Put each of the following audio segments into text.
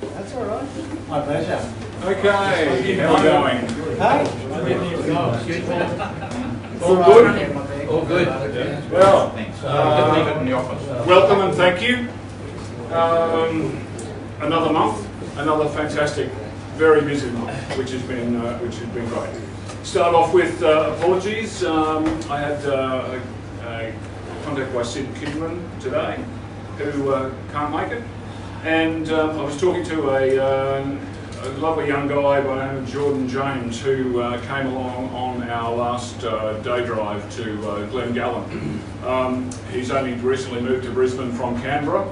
That's all right. My pleasure. Okay, how are we going? Hey. All good? All good. Well, Leave it in the office. welcome and thank you. Another month, another fantastic, very busy month, which has been great. Start off with apologies. I had a contact by Sid Kidman today, who can't make it, and I was talking to a lovely young guy by the name of Jordan James, who came along on our last day drive to Glengallon. He's only recently moved to Brisbane from Canberra,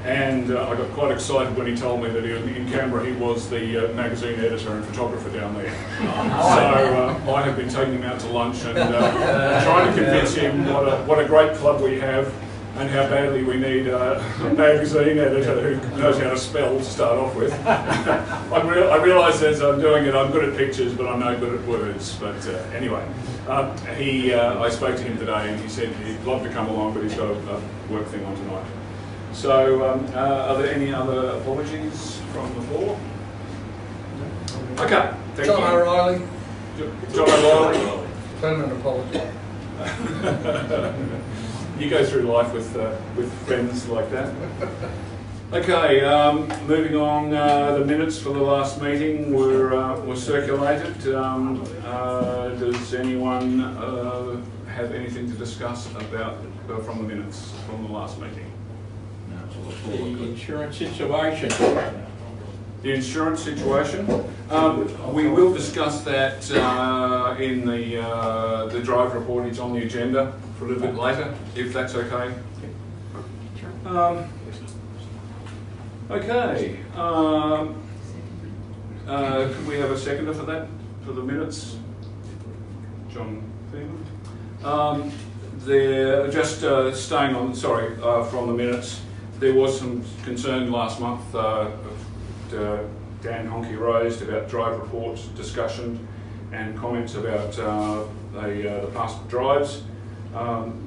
and I got quite excited when he told me that in Canberra he was the magazine editor and photographer down there. So I have been taking him out to lunch and trying to convince him what a great club we have, and how badly we need a magazine editor who knows how to spell to start off with. I realise as I'm doing it, I'm good at pictures, but I'm no good at words. But anyway, I spoke to him today, and he said he'd love to come along, but he's got a work thing on tonight. So, are there any other apologies from the floor? Okay, thank you. John O'Reilly. John O'Reilly. Permanent apology. You go through life with friends like that. Okay, moving on. The minutes for the last meeting were circulated. Does anyone have anything to discuss about from the minutes from the last meeting? The insurance situation. The insurance situation. We will discuss that in the drive report. It's on the agenda for a little bit later, if that's okay. Okay. Could we have a seconder for that, for the minutes? John Freeman. They're just staying on. Sorry, from the minutes. There was some concern last month Dan Honke raised about drive reports, discussion and comments about the past drives.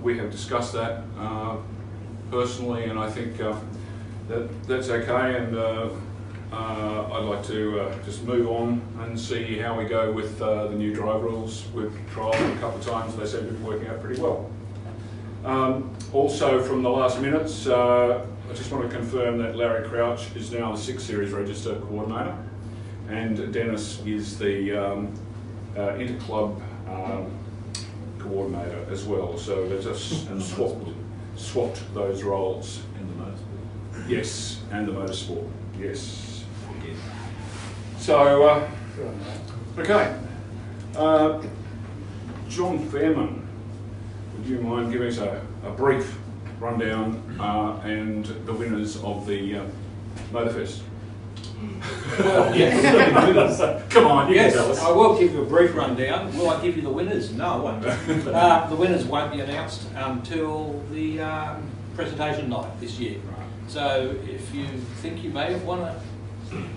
We have discussed that personally, and I think that's okay, and I'd like to just move on and see how we go with the new drive rules. We've trialled them a couple of times, they seem to be working out pretty well. Also from the last minutes, I just want to confirm that Larry Crouch is now the 6 Series Register Coordinator, and Dennis is the Interclub Coordinator as well. So they've just swapped those roles. And the motorsport. Yes, and the motorsport. Yes. So, okay. John Fairman, would you mind giving us a brief rundown and the winners of the Motorfest? Well, yes. Come on, you can Yes, tell us. I will give you a brief rundown. Will I give you the winners? No, I won't. The winners won't be announced until the presentation night this year. So if you think you may have won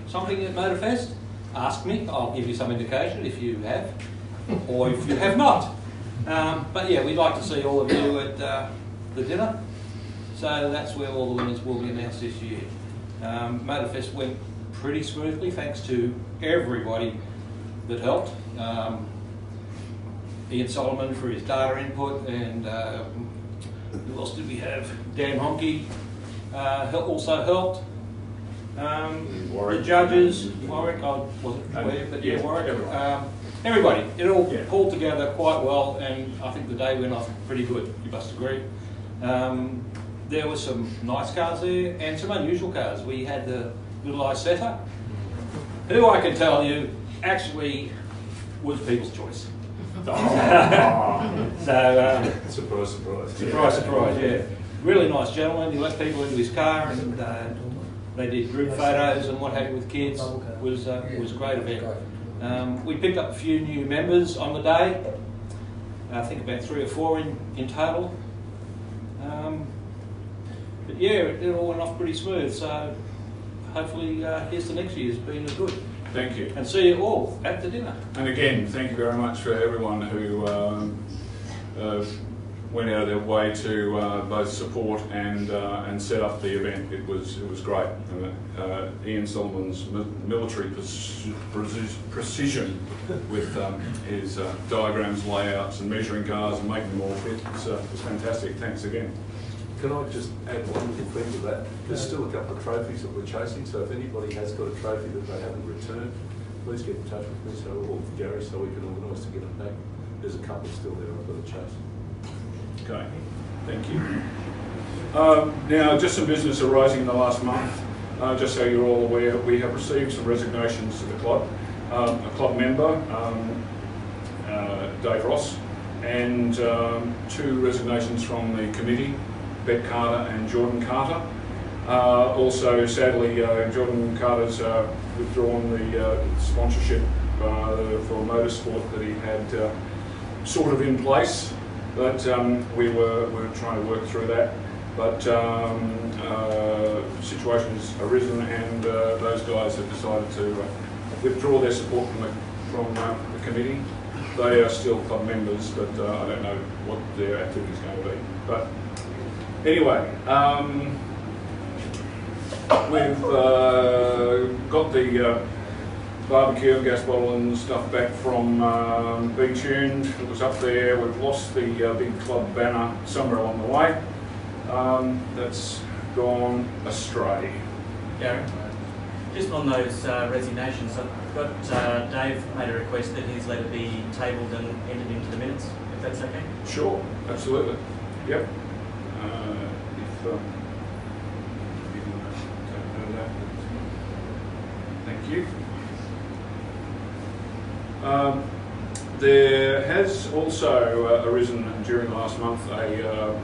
something at Motorfest, ask me. I'll give you some indication if you have, or if you have not. But yeah, we'd like to see all of you at the dinner. So that's where all the winners will be announced this year. Motorfest went pretty smoothly, thanks to everybody that helped. Ian Solomon for his data input, and who else did we have? Dan Honke also helped. The judges, Warwick, I wasn't aware, but yeah, Warwick. Everybody, it all pulled together quite well, and I think the day went off pretty good, you must agree. There were some nice cars there and some unusual cars. We had the little Isetta, who I can tell you actually was people's choice. Surprise, surprise. Surprise, yeah. Really nice gentleman. He let people into his car, and they did group photos and what have you with kids. It was a great event. We picked up a few new members on the day. I think about 3 or 4 in total. But yeah, it all went off pretty smooth, so hopefully here's to next year's being as good. Thank you. And see you all at the dinner. And again, thank you very much for everyone who went out of their way to both support and set up the event. It was great. Ian Solomon's military precision with his diagrams, layouts, and measuring cars and making them all fit was fantastic. Thanks again. Can I just add one little thing to that? There's still a couple of trophies that we're chasing, so if anybody has got a trophy that they haven't returned, please get in touch with me or Gary so we can organise to get them back. There's a couple still there I've got to chase. Okay, thank you. Now, just some business arising in the last month. Just so you're all aware, we have received some resignations to the club. A club member, Dave Ross, and 2 resignations from the committee, Bet Carter and Jordan Carter. Also, sadly, Jordan Carter's withdrawn the sponsorship for motorsport that he had sort of in place, but we were trying to work through that. But situations arisen, and those guys have decided to withdraw their support from the committee. They are still club members, but I don't know what their activity is going to be. But anyway, we've got the barbecue and gas bottle and stuff back from being tuned. It was up there. We've lost the big club banner somewhere along the way. That's gone astray. Gary, just on those resignations, I've got Dave made a request that his letter be tabled and entered into the minutes, if that's okay? Sure, absolutely. Yep. If you don't know that, thank you. There has also arisen during the last month a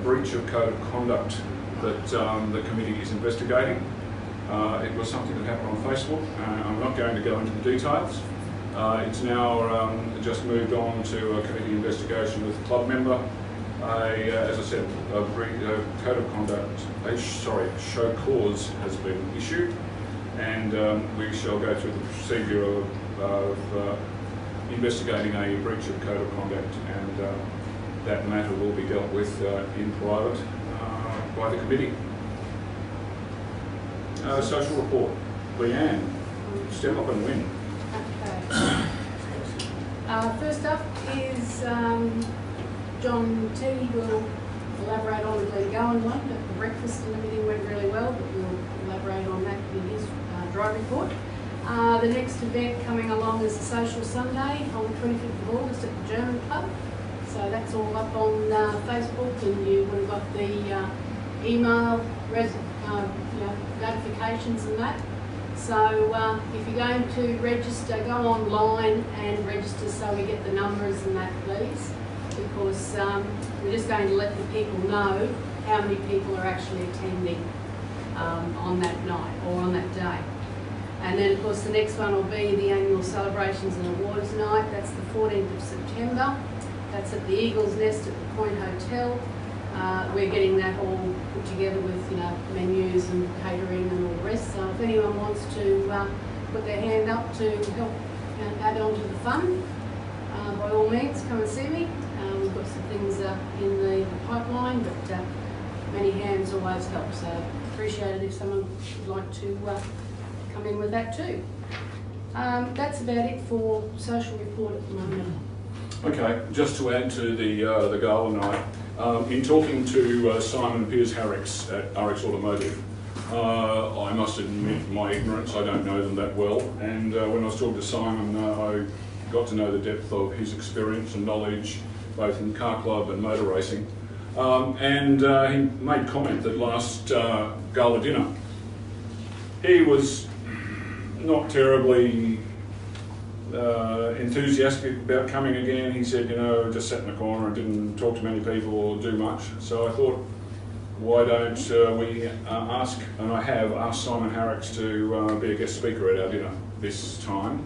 breach of code of conduct that the committee is investigating. It was something that happened on Facebook. I'm not going to go into the details. It's now just moved on to a committee investigation with a club member. As I said, a code of conduct, show cause has been issued, and we shall go through the procedure of investigating a breach of code of conduct, and that matter will be dealt with in private by the committee. Social report. Leanne, step up and win. Okay. First up is John T will elaborate on the Glengowan one. The breakfast and everything went really well, but we'll elaborate on that in his drive report. The next event coming along is the Social Sunday on the 25th of August at the German Club. So that's all up on Facebook, and you would have got the email notifications and that. So if you're going to register, go online and register so we get the numbers and that, please, because we're just going to let the people know how many people are actually attending on that night or on that day. And then, of course, the next one will be the annual celebrations and awards night. That's the 14th of September. That's at the Eagle's Nest at the Point Hotel. We're getting that all put together with, menus and catering and all the rest. So if anyone wants to put their hand up to help add on to the fun, by all means, come and see me. We've got some things in the pipeline, but many hands always help. So appreciate it if someone would like to come in with that too. That's about it for social report at the moment. Okay, just to add to the gala night, in talking to Simon Piers-Harricks at RX Automotive, I must admit my ignorance, I don't know them that well, and when I was talking to Simon, I got to know the depth of his experience and knowledge, both in car club and motor racing, and he made comment that last gala dinner, he was not terribly enthusiastic about coming again. He said, just sat in the corner and didn't talk to many people or do much. So I thought, why don't we ask, and I have asked Simon Harricks to be a guest speaker at our dinner this time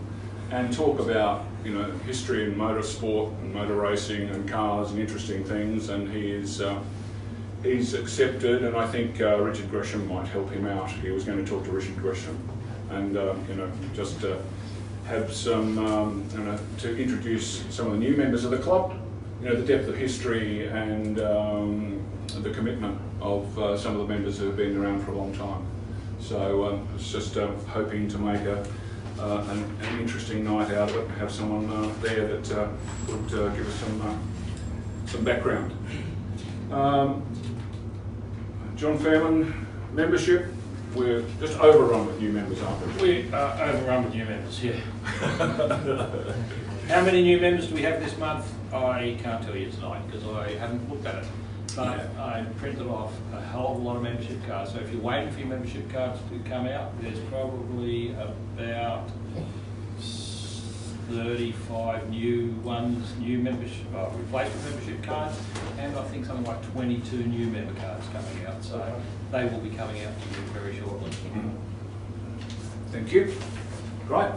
and talk about, history in motorsport and motor racing and cars and interesting things. And he's accepted, and I think Richard Gresham might help him out. He was going to talk to Richard Gresham and, just have some, to introduce some of the new members of the club you know, the depth of history and the commitment of some of the members who have been around for a long time. So it's just hoping to make an interesting night out of it, have someone there that would give us some background. John Fairman, membership, we're just overrun with new members, aren't we? We are overrun with new members, yeah. How many new members do we have this month? I can't tell you tonight because I haven't looked at it. But I printed off a hell of a lot of membership cards. So if you're waiting for your membership cards to come out, there's probably about 35 new ones, new membership, replacement membership cards, and I think something like 22 new member cards coming out. So they will be coming out to you very shortly. Thank you. Great.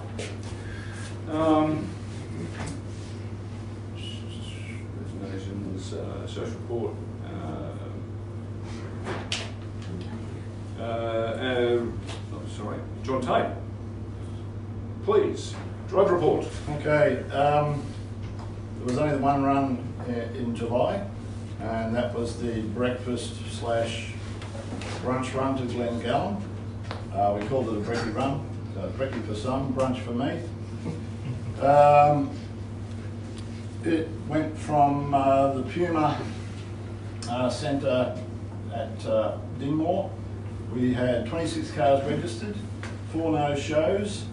Resignations, social report. Sorry, John Tate. Please, drive report. Okay, there was only the one run in July, and that was the breakfast / brunch run to Glengallon. We called it a brekkie run, brekkie for some, brunch for me. It went from the Puma Centre at Dinmore. We had 26 cars registered, 4 no-shows,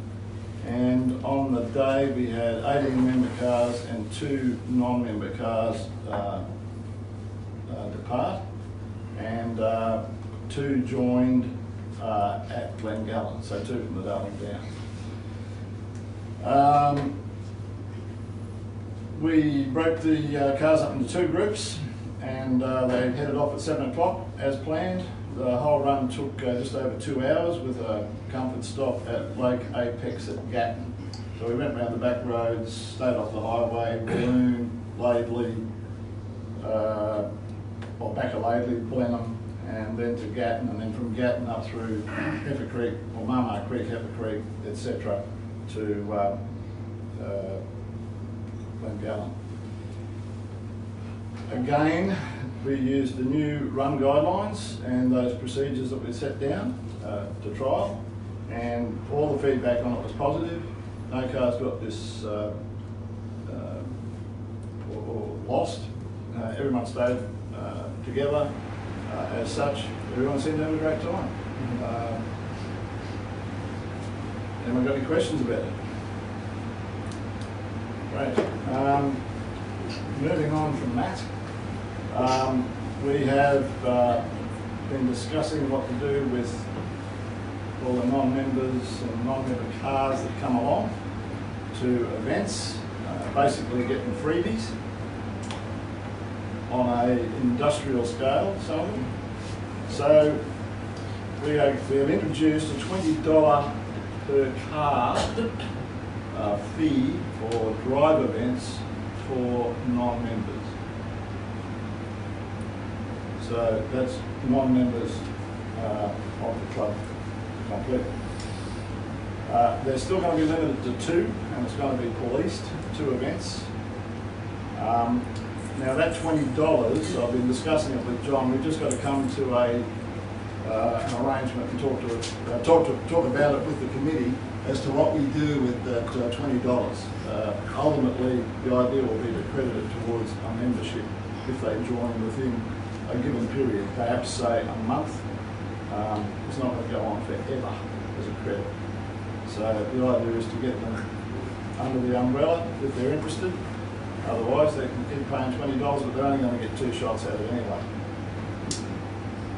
and on the day we had 18 member cars and 2 non-member cars depart, and 2 joined at Glengallon, so 2 from the Darling Downs. We broke the cars up into 2 groups, and they headed off at 7 o'clock as planned. The whole run took just over 2 hours with a comfort stop at Lake Apex at Gatton. So we went around the back roads, stayed off the highway, Balloon, Laidley, or back of Laidley, Blenheim, and then to Gatton, and then from Gatton up through Heifer Creek, or Marmar Creek, Heifer Creek, etc. to Glengallon. Again, we used the new run guidelines and those procedures that we set down to trial, and all the feedback on it was positive. No cars got this or lost. Everyone stayed together. As such, everyone seemed to have a great time. Anyone got any questions about it? Great. Moving on from that, we have been discussing what to do with all the non-members and non-member cars that come along to events, basically getting freebies on an industrial scale, some of them. So we have introduced a $20 per car fee for drive events for non-members. So that's non-members of the club completely. They're still going to be limited to 2, and it's going to be policed, 2 events. Now that $20, I've been discussing it with John. We've just got to come to an arrangement and talk about it with the committee as to what we do with that $20. Ultimately, the idea will be to credit it towards a membership if they join within a given period, perhaps say a month. It's not going to go on forever as a credit. So the idea is to get them under the umbrella if they're interested. Otherwise, they can keep paying $20, but they're only going to get 2 shots at it anyway.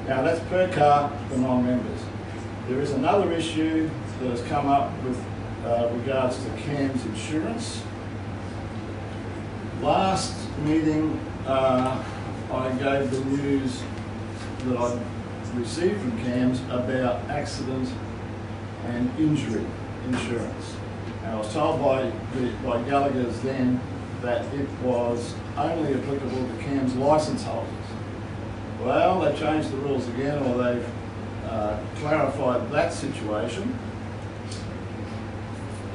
Now that's per car for non-members. There is another issue that has come up with regards to CAM's insurance. Last meeting, I gave the news that I'd received from CAMS about accident and injury insurance. And I was told by Gallagher's then that it was only applicable to CAMS licence holders. Well, they changed the rules again, or they've clarified that situation.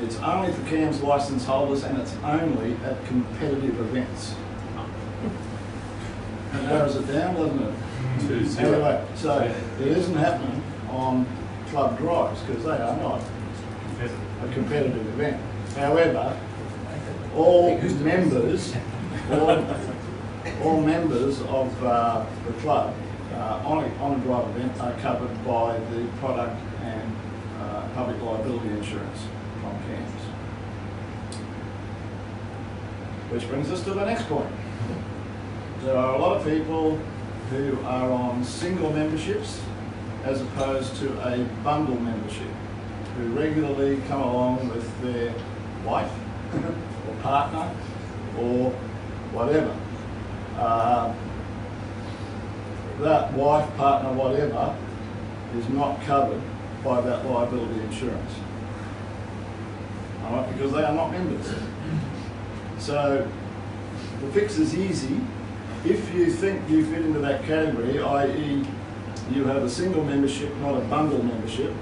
It's only for CAMS licence holders, and it's only at competitive events. narrows it down, doesn't it? 2-0. Anyway, so it isn't happening on club drives because they are not a competitive event. However, all members of the club on a drive event are covered by the product and public liability insurance from CAMS. Which brings us to the next point. There are a lot of people who are on single memberships as opposed to a bundle membership, who regularly come along with their wife or partner or whatever. That wife, partner, whatever is not covered by that liability insurance. All right, because they are not members. So the fix is easy. If you think you fit into that category, i.e. you have a single membership, not a bundle membership.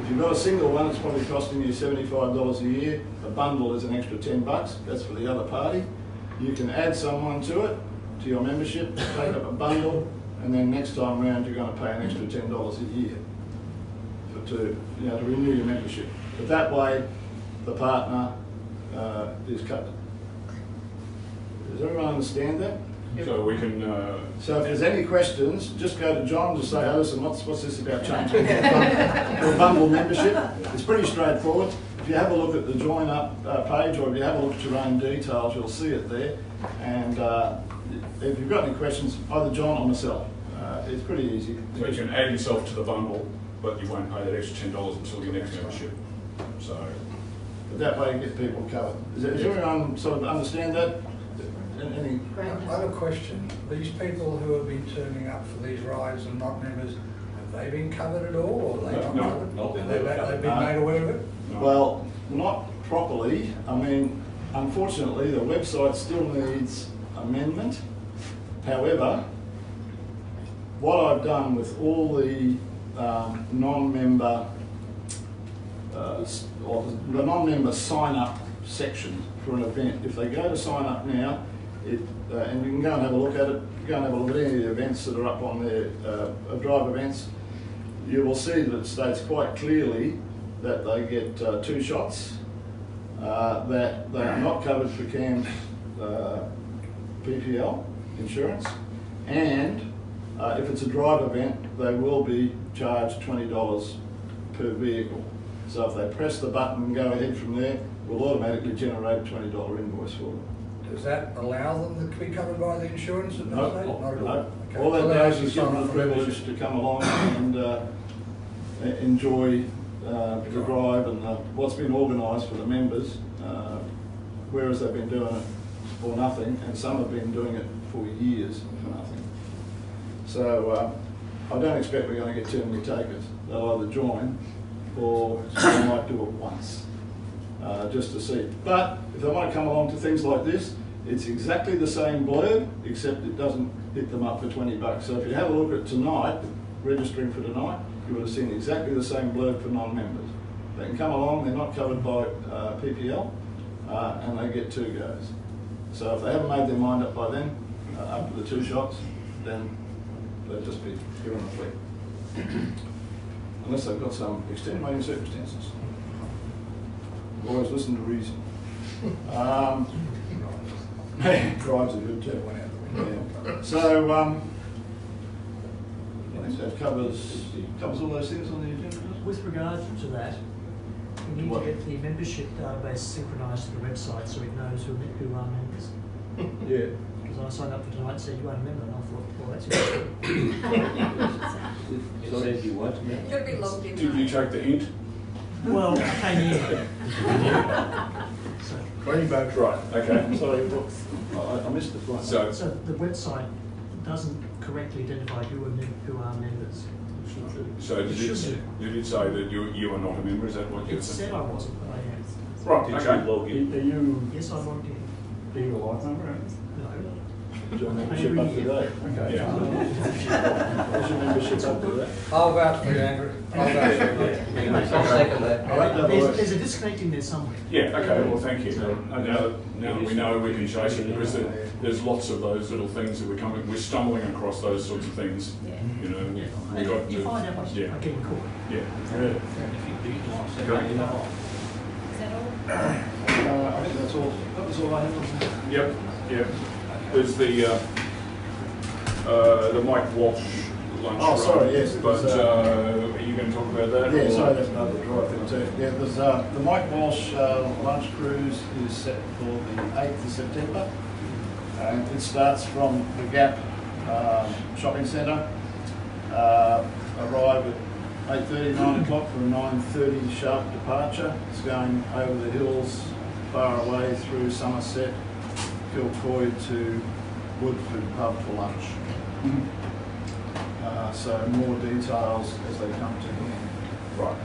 If you've got a single one, it's probably costing you $75 a year. A bundle is an extra $10, that's for the other party. You can add someone to it, to your membership, take up a bundle, and then next time round you're going to pay an extra $10 a year to renew your membership. But that way, the partner is covered. Does everyone understand that? So we can. So if there's any questions, just go to John to say, oh, listen, what's this about changing to a bundle membership? It's pretty straightforward. If you have a look at the join up page, or if you have a look at your own details, you'll see it there. And if you've got any questions, either John or myself. It's pretty easy. So you can add yourself to the bundle, but you won't pay that extra $10 until your next membership. So. But that way you get people covered. Does everyone sort of understand that? Any? I have a question. These people who have been turning up for these rides and not members, have they been covered at all, or are they not covered? No, They've been made aware of it? No. Well, not properly. I mean, unfortunately, the website still needs amendment. However, what I've done with all the non-member or the non-member sign-up section for an event, if they go to sign up now, and you can go and have a look at it, go and have a look at any of the events that are up on there, drive events, you will see that it states quite clearly that they get 2 shots, that they are not covered for CAMS PPL insurance, and if it's a drive event, they will be charged $20 per vehicle. So if they press the button and go ahead from there, we'll automatically generate a $20 invoice for them. Does that allow them to be covered by the insurance at No, that stage? Not at all. no. Okay. All that Allows does you is give them some the privilege to come along and enjoy the drive and what's been organised for the members, whereas they've been doing it for nothing, and some have been doing it for years for nothing. So I don't expect we're going to get too many takers. They'll either join or they might do it once, just to see. But if they want to come along to things like this, it's exactly the same blurb, except it doesn't hit them up for $20. So if you have a look at tonight, registering for tonight, you would have seen exactly the same blurb for non-members. They can come along, they're not covered by PPL, and they get 2 goes. So if they haven't made their mind up by then, up to the 2 shots, then they'll just be given a flick. Unless they've got some extenuating circumstances. Always listen to reason. Drives are good too. Yeah. So I think that covers all those things on the agenda. With regard to that, we need What? to get the membership database synchronised to the website so it knows who are members. Yeah. Because I signed up for tonight and said you aren't a member, and I thought, well, that's interesting. You said you weren't. You've got to be logged in. Did you take the hint? Well, I came here. So, Clean back. Right, okay. Sorry, I missed the point. So, so the website doesn't correctly identify who are members. so It should be. did it say that you are not a member? Is that what you It said I wasn't, but I am. Right, Did okay. you log in? Are you Yes, I logged in. being a life member? No. Is your membership up to date? Okay. Yeah. Is your membership up to date? I'll vouch for you, Andrew. I'll vouch for you. I'll second that. All right, There's a disconnect in there somewhere. Yeah, okay, well, thank you. Now we know we can chase it, because there's lots of those little things that we're stumbling across those sorts of things. You know, we got You to, find out what's yeah, getting caught. yeah. I think that's all. That was all I had on that. Yep, yep. There's the Mike Walsh lunch Oh, run. sorry, yes, it But was, are you going to talk about that? Yeah, or- sorry, that's another drive thing too. Yeah, there's the Mike Walsh lunch cruise is set for the 8th of September. And it starts from the Gap shopping centre. Arrive at 8:30, 9 o'clock for a 9:30 sharp departure. It's going over the hills, far away through Somerset, Kilcoy to Woodford Pub for lunch. So more details as they come to hand. Right.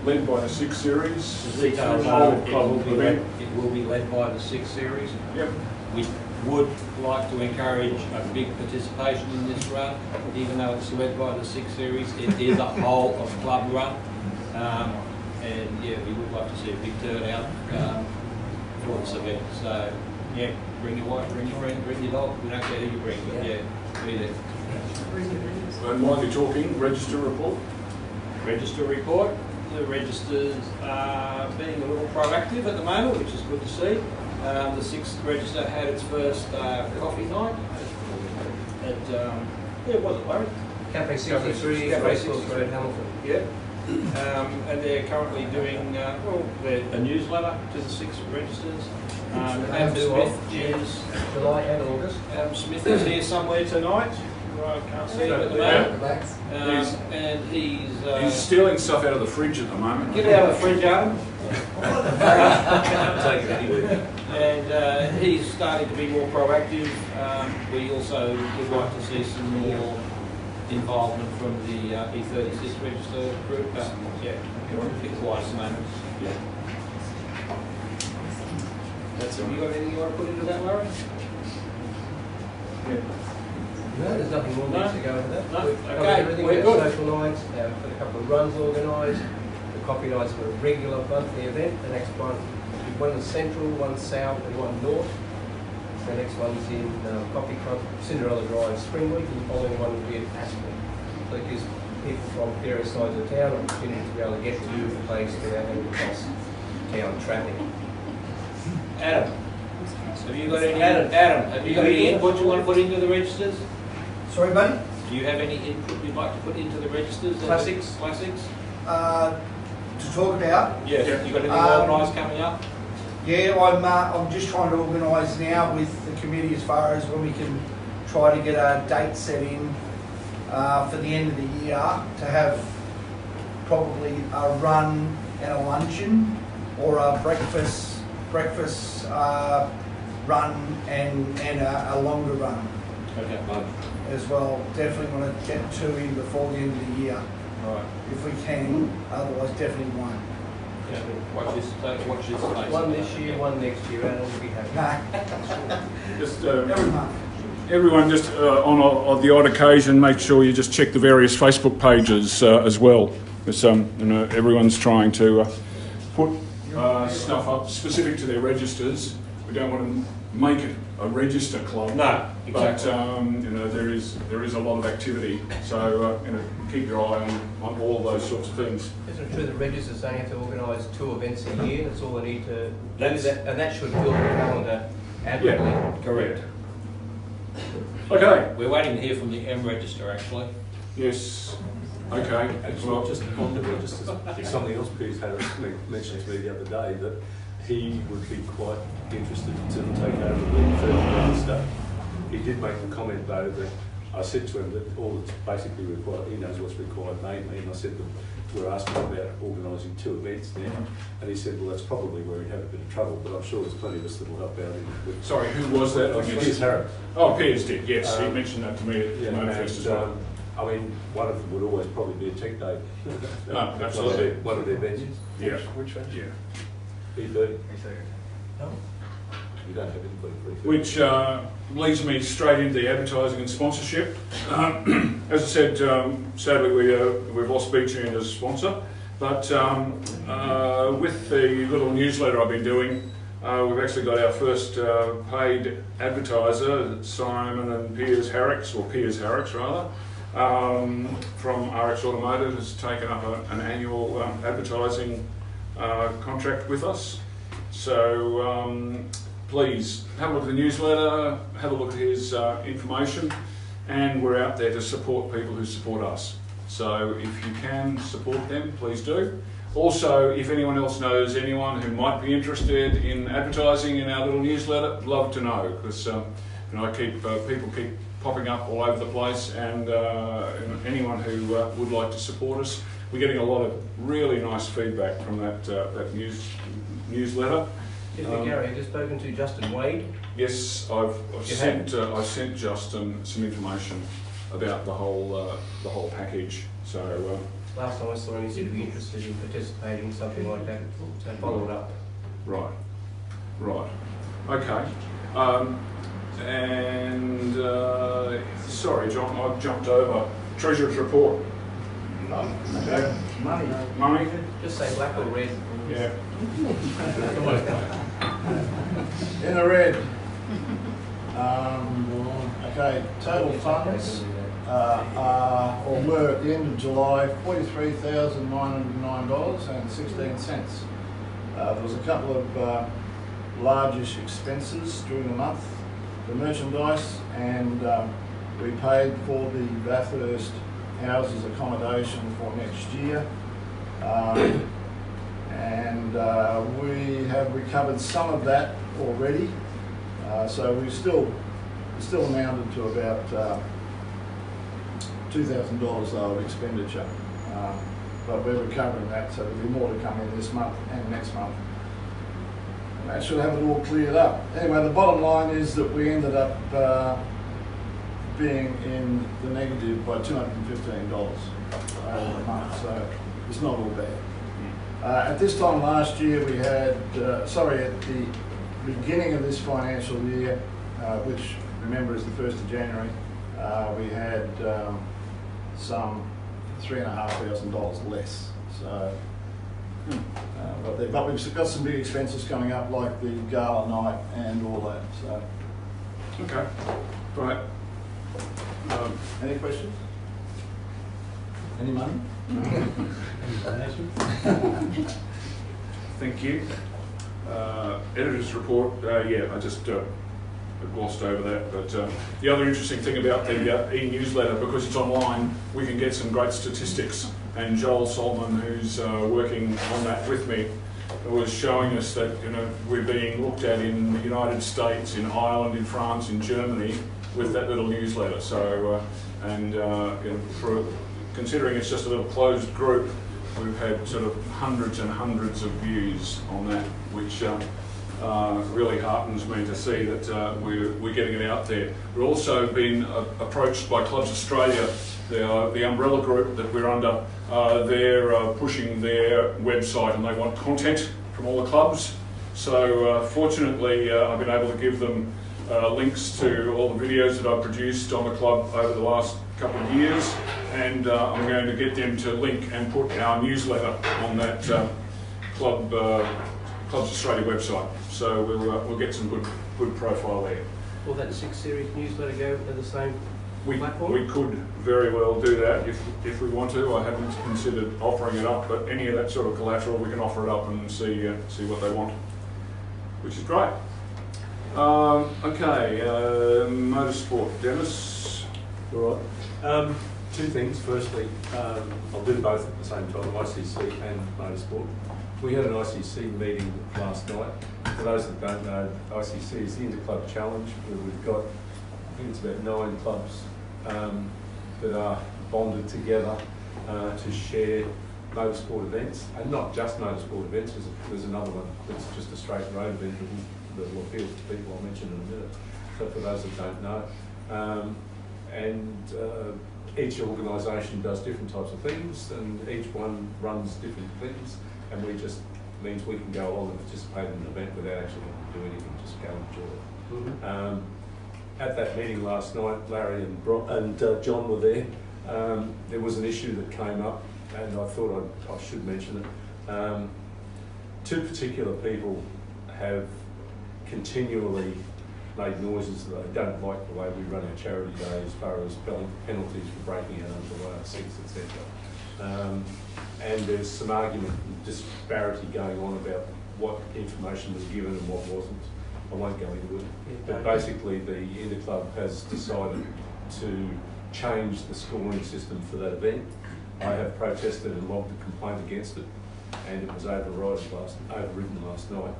Led by the 6 Series. The details Whole are, club event. it will be led by the 6 Series. Yep. We would like to encourage a big participation in this run, even though it's led by the 6 Series. It is a whole of club run, and yeah, we would like to see a big turnout for this event. So yeah, bring your wife, bring your friend, bring your dog. We don't care who you bring, but yeah, be there. And while you're talking, register report. Register report. The registers are being a little proactive at the moment, which is good to see. The 6th register had its first coffee night at, yeah, was it Larry? Cafe 63, Cafe 63 63 at Hamilton. Yeah. And they're currently doing, a newsletter to the 6 registers. Adam Smith is, July and August. Adam Smith is here somewhere tonight. I can't see him at the moment. And He's stealing stuff out of the fridge at the moment. Get out of the fridge, Adam. Take it anywhere. And he's starting to be more proactive. We also would like to see some more involvement from the E36 register group. Yeah, a bit quiet at the moment. Yeah. Have you got anything you want to put into that, Larry? No, there's nothing more needs to go into that. No? We've covered Okay, everything. we're We have good. social nights, got a couple of runs organised, the coffee nights are a regular monthly event. The next one, one is central, one south and one north. The next one's in Coffee Club, Cinderella Drive, Spring Week, and the following one will be at Aspen. So it gives people from various sides of town an opportunity to be able to get to the place without having to cross town traffic. Adam, have you got any? Adam, have you got any input you want to put into the registers? Sorry, buddy? Do you have any input you'd like to put into the registers? Classics? Classics? To talk about? Yes. You got anything organised coming up? Yeah, I'm just trying to organise now with the committee as far as when we can try to get a date set in for the end of the year to have probably a run and a luncheon, or a breakfast run and a longer run. Okay. As well. Definitely want to get 2 in before the end of the year, Alright. if we can. Otherwise, definitely 1. Yeah, watch this space. One this year, one next year, and we'll be happy. Nah, Just every month. everyone, just on the odd occasion, make sure you just check the various Facebook pages as well, because everyone's trying to put stuff up specific to their registers. We don't want to make it a register club. No, exactly. But there is a lot of activity, so keep your eye on all those sorts of things. Isn't it true that registers only have to organise 2 events a year? That's all they need to do, That's- and that should fill the calendar admirably. Yeah. Correct. Okay. We're waiting to hear from the M register actually. Yes. Okay. Actually, Well, just on the registers, something else Piers Harris mentioned to me the other day, that he would be quite interested to take over the third register. He did make a comment though that I said to him that all that's basically required, he knows what's required mainly, and I said that we're asking about organising 2 events now, and he said, well, that's probably where he'd have a bit of trouble, but I'm sure there's plenty of us that will help out with. sorry, who was that? Piers Harris. Oh, Piers did. Yes, he mentioned that to me at the Yeah, manifest as well. I mean, one of them would always probably be a tech day. Absolutely. One of their venues. Yeah. Which venue? Yeah. E30. No? You don't have anybody for E30. Which leads me straight into the advertising and sponsorship. As I said, sadly we've lost Beach End as a sponsor. But with the little newsletter I've been doing, we've actually got our first paid advertiser, Simon and Piers Harricks, or Piers Harricks rather, from RX Automotive, has taken up an annual advertising contract with us. So please have a look at the newsletter, have a look at his information, and we're out there to support people who support us. So if you can support them, please do. Also, if anyone else knows anyone who might be interested in advertising in our little newsletter, love to know, because people keep popping up all over the place, and anyone who would like to support us, we're getting a lot of really nice feedback from that newsletter. Gary, have you spoken to Justin Wade? Yes, I've sent Justin some information about the whole package. So last time I saw him, he said he'd be interested in participating in something like that. So I followed up. Right. Okay. Sorry, John, I've jumped over Treasurer's report. Okay. Money. Just say black or red. Yeah. In the red. Okay, total funds or were at the end of July $43,909.16. There was a couple of largish expenses during the month for merchandise, and we paid for the Bathurst houses accommodation for next year. And we have recovered some of that already, so we still amounted to about $2,000 of expenditure, but we're recovering that, so there'll be more to come in this month and next month. And that should have it all cleared up. Anyway, the bottom line is that we ended up being in the negative by $215 over the month, so it's not all bad. At this time last year, we had, at the beginning of this financial year, which remember is the 1st of January, we had some $3,500 less. So, but we've got some big expenses coming up, like the gala night and all that. So, okay, right. Any questions? Any money? Thank you. Editor's report, yeah, I just glossed over that, but the other interesting thing about the e-newsletter, because it's online, we can get some great statistics, and Joel Solomon, who's working on that with me, was showing us that we're being looked at in the United States, in Ireland, in France, in Germany, with that little newsletter. So, for considering it's just a little closed group, we've had sort of hundreds and hundreds of views on that, which really heartens me to see that we're getting it out there. We've also been approached by Clubs Australia, the umbrella group that we're under. They're pushing their website, and they want content from all the clubs. So fortunately, I've been able to give them links to all the videos that I've produced on the club over the last couple of years, and I'm going to get them to link and put our newsletter on that Clubs Australia website. So we'll get some good profile there. Will that 6 series newsletter go to the same platform? We could very well do that if we want to. I haven't considered offering it up, but any of that sort of collateral, we can offer it up and see what they want, which is great. Okay, motorsport, Dennis. All right. Two things. Firstly, I'll do both at the same time, ICC and motorsport. We had an ICC meeting last night. For those that don't know, ICC is the Interclub Challenge, where we've got, I think it's about 9 clubs that are bonded together to share motorsport events, and not just motorsport events. There's another one that's just a straight road event that will appeal to people. I'll mention in a minute. So for those that don't know, each organisation does different types of things, and each one runs different things, and we just means we can go along and participate in an event without actually having to do anything, just go and enjoy it. Mm-hmm. At that meeting last night, Larry and John were there. There was an issue that came up and I thought I should mention it. Two particular people have continually made noises that they don't like the way we run our charity day as far as penalties for breaking out under 106, etc. And there's some argument and disparity going on about what information was given and what wasn't. I won't go into it. But basically the Interclub has decided to change the scoring system for that event. I have protested and logged a complaint against it, and it was overridden last night.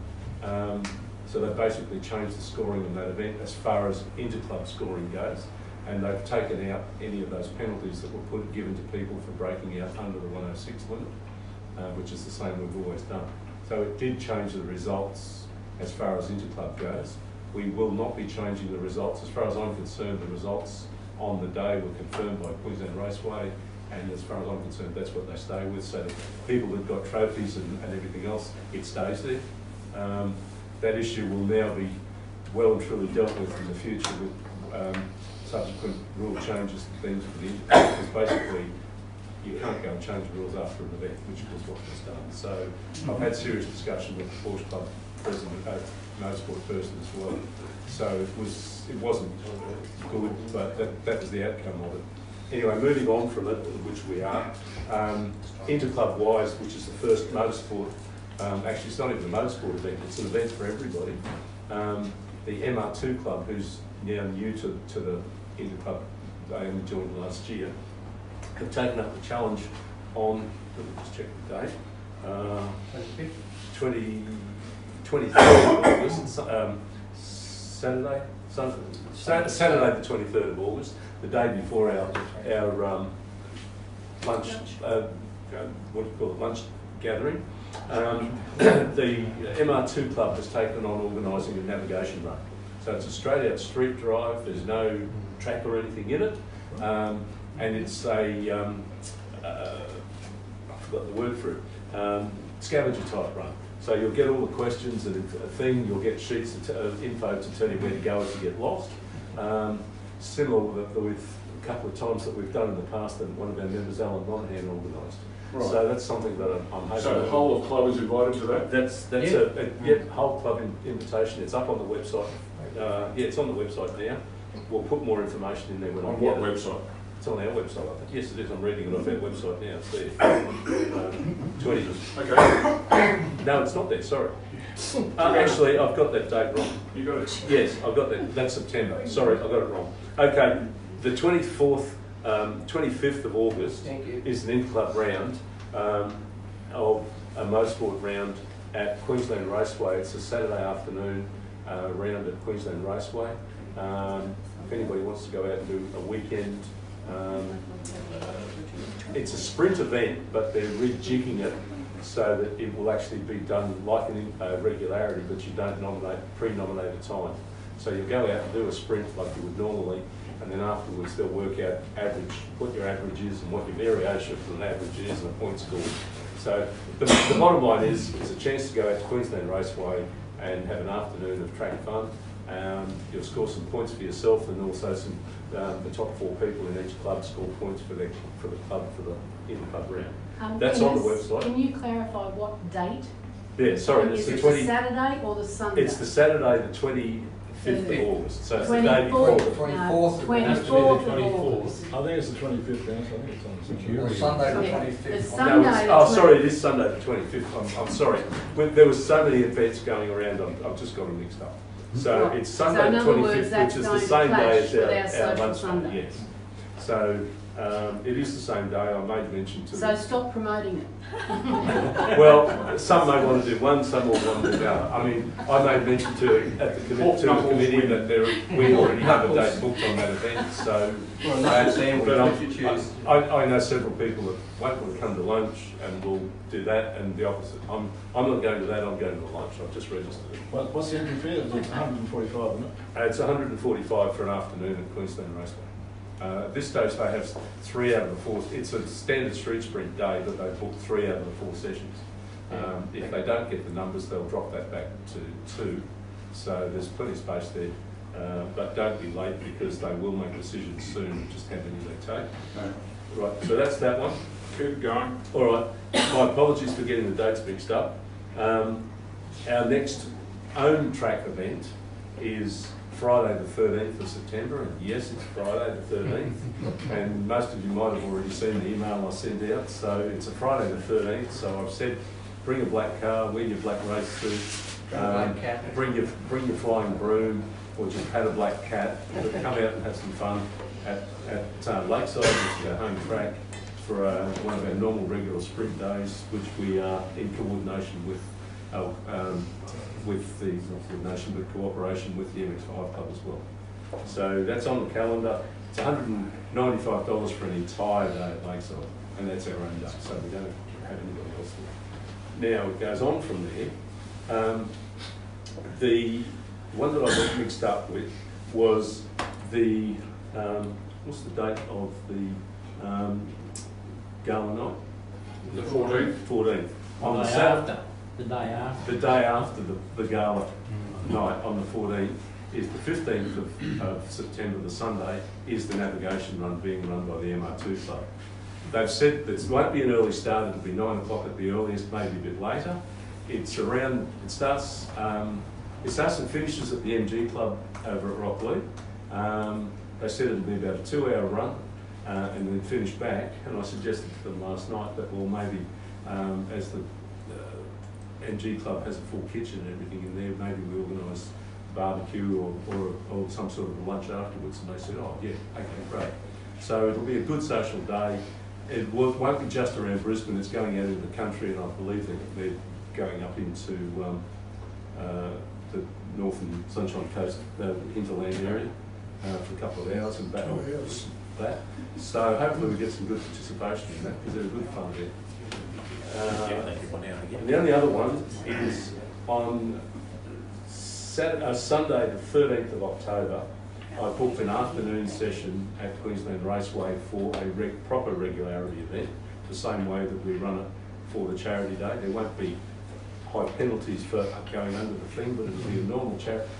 So they've basically changed the scoring in that event as far as interclub scoring goes, and they've taken out any of those penalties that were given to people for breaking out under the 106 limit, which is the same we've always done. So it did change the results as far as interclub goes. We will not be changing the results. As far as I'm concerned, the results on the day were confirmed by Queensland Raceway, and as far as I'm concerned, that's what they stay with. So people that got trophies and everything else, it stays there. That issue will now be well and truly dealt with in the future with subsequent rule changes and things for the interclub, because basically you can't go and change the rules after an event, which was what was done. So I've had serious discussion with the Porsche Club president, motorsport person as well. So it wasn't good, but that was the outcome of it. Anyway, moving on from it, which we are, interclub wise, which is the first motorsport. Actually, it's not even a motorsport event, it's an event for everybody. The MR2 club, who's now new to the interclub, they only joined last year, have taken up the challenge on, let me just check the date, 23rd of August, Saturday the 23rd of August, the day before our lunch, what do you call it, lunch gathering. The MR2 club has taken on organising a navigation run. So it's a straight out street drive, there's no track or anything in it, and it's a, I forgot the word for it, scavenger type run. So you'll get all the questions and a thing, you'll get sheets of info to tell you where to go if you get lost. Similar with a couple of times that we've done in the past that one of our members, Alan Monahan, organised. Right. So that's something that I'm hoping. So the whole of club is invited to that? That's a whole club invitation. It's up on the website. Yeah, it's on the website now. We'll put more information in there when I get it. On what website? It's on our website, I think. Yes, it is. I'm reading it off our website now. It's there. 20. Okay. No, it's not there. Sorry. Actually, I've got that date wrong. You got it? Yes, I've got that. That's September. Sorry, I got it wrong. Okay, the 24th, 25th of August is an interclub round of a motorsport round at Queensland Raceway. It's a Saturday afternoon round at Queensland Raceway. If anybody wants to go out and do a weekend, it's a sprint event, but they're rejigging it so that it will actually be done like a regularity, but you don't pre-nominate a time. So you go out and do a sprint like you would normally, and then afterwards they'll work out average, what your average is and what your variation from an average is and a point score. So the bottom line is a chance to go out to Queensland Raceway and have an afternoon of track fun. You'll score some points for yourself, and also some the top 4 people in each club score points for the club for the interclub round. That's on the website. Can you clarify what date? Yeah, sorry, Is it the Saturday or the Sunday? It's the Saturday, the 25th of August. So it's the day before. 24th. 24th of August. I think it's the 25th, I think it's on the security. Or Sunday the Yeah, 25th. it's No, Sunday the sorry, it is Sunday the 25th. I'm sorry. There was so many events going around, I've just got them mixed up. So Right. it's Sunday in the other words, 25th, that's which is the going to same day clash as with our our social lunch. Sunday. Yes. So it is the same day. I made mention to So stop promoting it. well, some may want to do one, some will want to do the other. I mean, I made mention to the committee that we already have a date booked on that event. So, but I know several people that won't want to come to lunch and will do that, and the opposite. I'm not going to that. I'm going to the lunch. I've just registered it. What's the entry fee? It's 145, isn't it? It's 145 for an afternoon at Queensland Raceway. At this stage, they have 3 out of the 4. It's a standard street sprint day, but they booked 3 out of the 4 sessions. If they don't get the numbers, they'll drop that back to 2. So there's plenty of space there. But don't be late, because they will make decisions soon, just how many they take. Right, so that's that one. Keep going. All right, my apologies for getting the dates mixed up. Our next own track event is Friday the 13th of September, and yes, it's Friday the 13th, and most of you might have already seen the email I sent out, so it's a Friday the 13th, so I've said bring a black car, wear your black race suit, bring your flying broom, or just pat a black cat, but come out and have some fun at Lakeside, which is our home track, for one of our normal regular sprint days, which we are in coordination with cooperation with the MX5 Club as well. So that's on the calendar. It's $195 for an entire day at Lakeside, and that's our own day, so we don't have anybody else there. Now it goes on from there. The one that I got mixed up with was the, what's the date of the gala night? The 14th. 14th. On the Saturday. The day after the gala night on the 14th is the 15th of September, the Sunday, is the navigation run being run by the MR2 Club. They've said that it won't be an early start, it'll be 9 o'clock at the earliest, maybe a bit later. It starts and finishes at the MG Club over at Rockley. They said it'll be about a 2-hour run and then finish back, and I suggested to them last night that, well, maybe as the MG Club has a full kitchen and everything in there, maybe we organise barbecue or some sort of a lunch afterwards, and they said, oh yeah, okay, great. So it'll be a good social day. It won't be just around Brisbane, it's going out into the country, and I believe that they're going up into the northern Sunshine Coast, hinterland area for a couple of hours and back that. So hopefully we get some good participation in that, because they're good fun there. And the only other one is on Sunday the 13th of October. I booked an afternoon session at Queensland Raceway for a proper regularity event, the same way that we run it for the charity day. There won't be high penalties for going under the thing, but it'll be a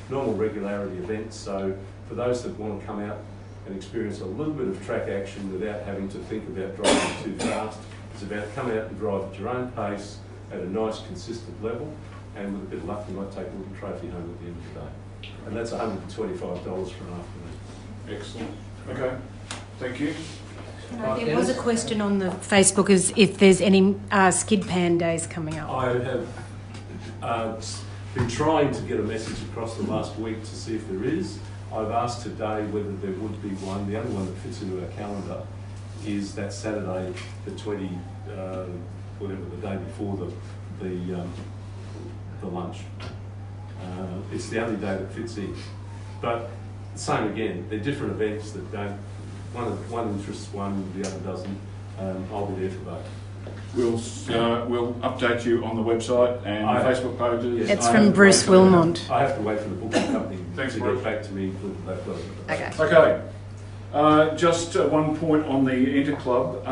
normal regularity event. So for those that want to come out and experience a little bit of track action without having to think about driving too fast, it's about come out and drive at your own pace at a nice, consistent level, and with a bit of luck, you might take a little trophy home at the end of the day. And that's $125 for an afternoon. Excellent. Okay, thank you. There was a question on the Facebook as if there's any skid pan days coming up. I have been trying to get a message across the last week to see if there is. I've asked today whether there would be one. The only one that fits into our calendar is that Saturday, the 20, whatever, the day before the lunch. It's the only day that fits in. But same again, they're different events that don't, one interests one, the other doesn't. I'll be there for both. We'll update you on the website and Facebook pages. It's from Bruce Wilmont. I have to wait for the booking company to Bruce. get back to me. Okay. Okay. Just one point on the Inter Club.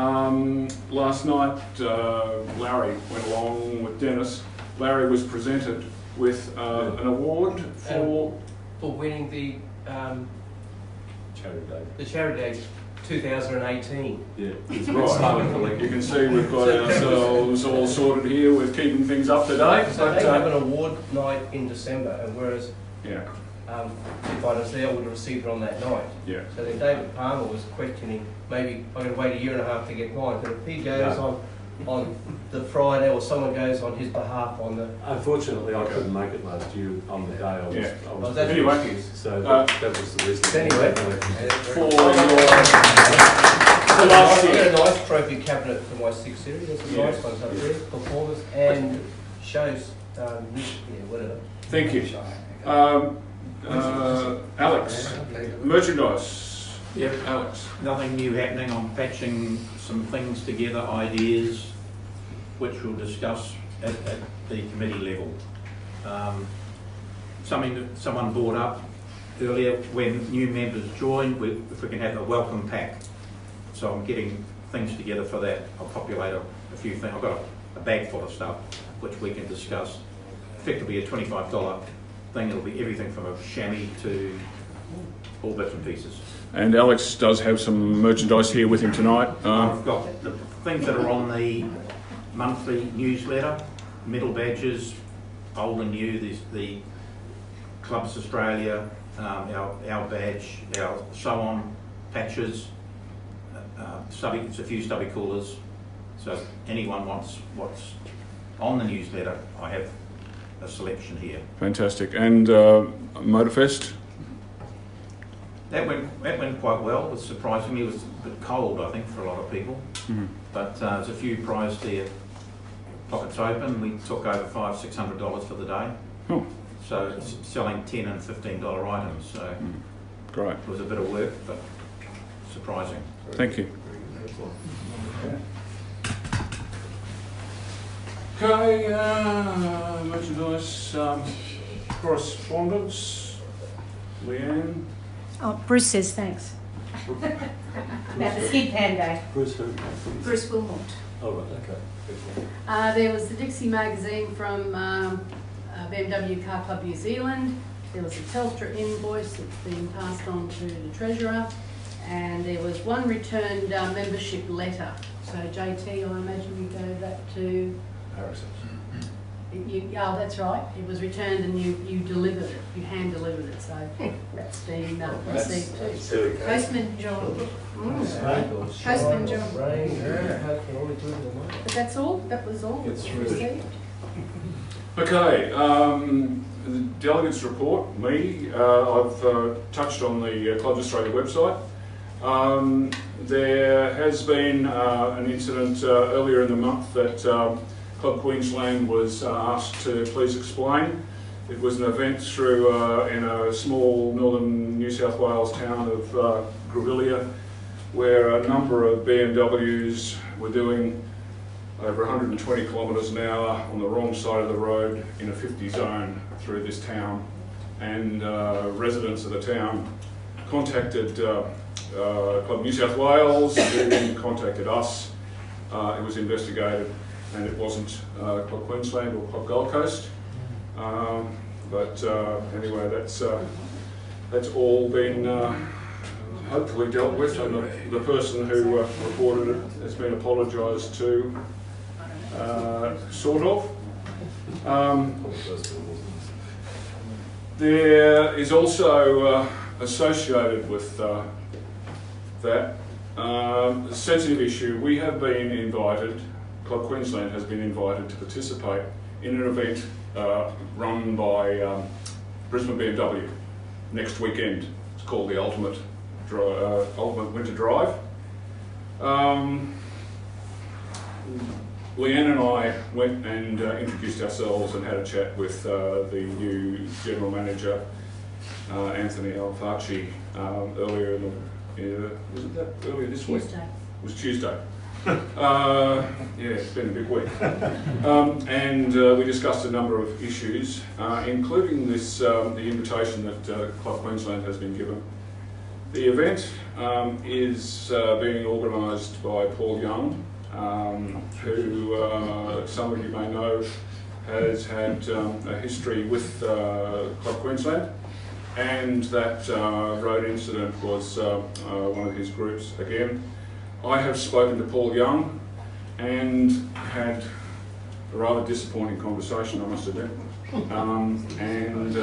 Last night, Larry went along with Dennis. Larry was presented with an award for winning the Charity Day. the Charity Day 2018. Yeah, it's right. You can see we've got ourselves all sorted here with keeping things up to date. So they have an award night in December, and whereas yeah. if I was there, I would have received it on that night. Yeah. So then David Palmer was questioning, maybe I'm going to wait a year and a half to get mine, but if he goes on the Friday, or someone goes on his behalf on the... Unfortunately, I couldn't make it last year on the day I was anyway, so that was the reason. Anyway, for I got a nice trophy cabinet for my 6 Series. There's some nice ones up there, performance and shows, whatever. Thank you. Alex, merchandise. Yep, Alex. nothing new happening. I'm patching some things together, ideas, which we'll discuss at the committee level. Something that someone brought up earlier, when new members join, if we can have a welcome pack. So I'm getting things together for that. I'll populate a few things. I've got a bag full of stuff which we can discuss. Effectively a $25 thing. It'll be everything from a chamois to all bits and pieces. And Alex does have some merchandise here with him tonight. I've got the things that are on the monthly newsletter, medal badges, old and new. There's the Clubs Australia, our badge, our so-on patches, it's a few stubby coolers. So if anyone wants what's on the newsletter, I have a selection here. Fantastic. And Motorfest? That went quite well. Surprisingly, it was a bit cold, I think, for a lot of people. Mm-hmm. But there's a few prizes there. Pockets open. We took over $500-600 for the day. Oh. So it's selling $10 and $15 items. So Great. it was a bit of work, but surprising. Thank you. Okay, merchandise, correspondence. Leanne. Oh, Bruce says thanks. About the skid pan day. Bruce who? Bruce Wilmot. Oh, right, okay. There was the Dixie magazine from BMW Car Club New Zealand. There was a Telstra invoice that's been passed on to the Treasurer. And there was one returned membership letter. So JT, I imagine you gave that to... Harrison. Oh, that's right. It was returned and you delivered it. You hand delivered it. So that's been received too. Postman John. Postman John. But that's all. That was all received. Okay, the delegates report, me. I've touched on the Clubs Australia website. There has been an incident earlier in the month that Club Queensland was asked to please explain. It was an event through in a small northern New South Wales town of Grevillea, where a number of BMWs were doing over 120 kilometres an hour on the wrong side of the road in a 50 zone through this town. And residents of the town contacted Club New South Wales, who then contacted us. It was investigated, and it wasn't Club Queensland or Club Gold Coast. But anyway, that's all been hopefully dealt with, and the person who reported it has been apologised to, sort of. There is also associated with that a sensitive issue. We have been invited, Club Queensland has been invited to participate in an event run by Brisbane BMW next weekend. It's called the Ultimate Winter Drive. Leanne and I went and introduced ourselves and had a chat with the new General Manager, Anthony Alfacci, earlier in the, was it that earlier this week? Tuesday. It was Tuesday. Yeah, it's been a big week. And we discussed a number of issues, including this, the invitation that Club Queensland has been given. The event is being organised by Paul Young, who some of you may know has had a history with Club Queensland, and that road incident was one of his groups again. I have spoken to Paul Young and had a rather disappointing conversation, I must admit. And